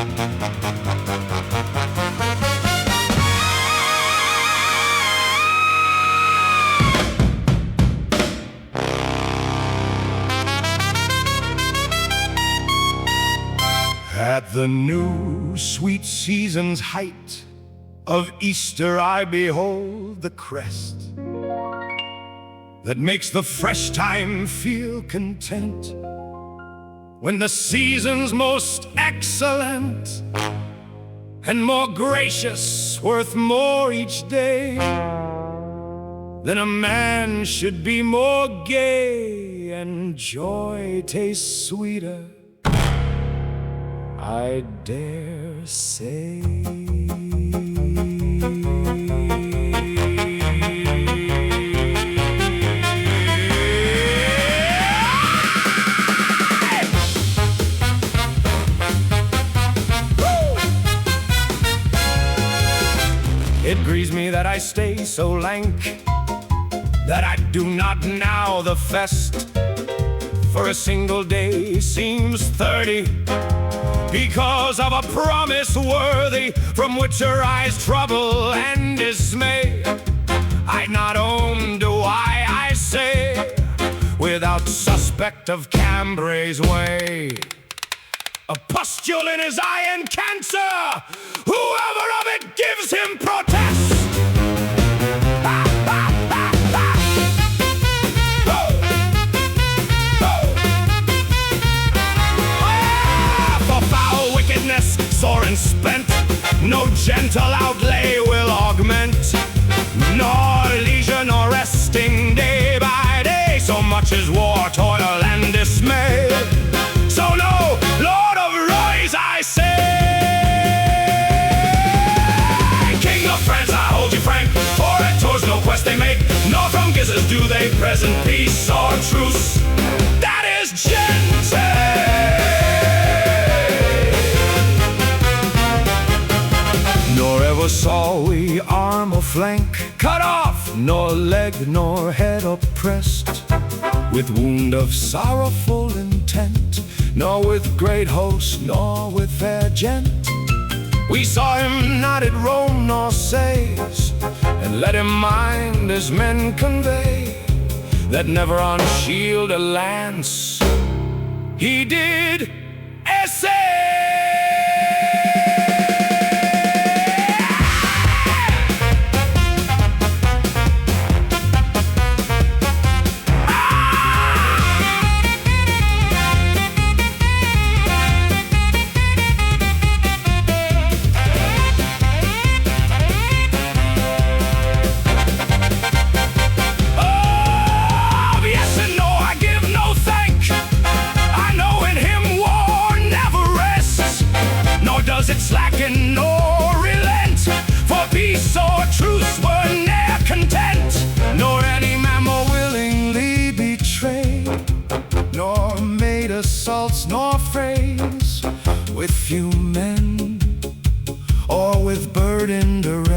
At the new sweet season's height of Easter, I behold the crest that makes the fresh time feel content. When the season's most excellent and more gracious, worth more each day, then a man should be more gay and joy tastes sweeter, I dare say. It grieves me that I stay so lank, that I do not now the fest. For a single day seems 30, because of a promise worthy, from which arise trouble and dismay. I not own do I say, without suspect of Cambray's way. A pustule in his eye and cancer, whoever of it gives him protest. For foul wickedness, sore and spent, no gentle outlay will augment, nor leisure nor resting day by day, so much as war, toil, and dismay. So no, Lord of Roy's, I say, King of France, I hold you frank, for at tours no quest they make, nor from gizzards do they present peace or truce. That is gente. Nor ever saw we arm or flank cut off, nor leg nor head oppressed, with wound of sorrowful intent, nor with great host, nor with fair gent. We saw him not at Rome nor Sais, and let him mind as men convey, that never on shield or lance he did essay. It slacken nor relent, for peace or truce were ne'er content, nor any man more willingly betrayed, nor made assaults nor frays with few men, or with burdened array.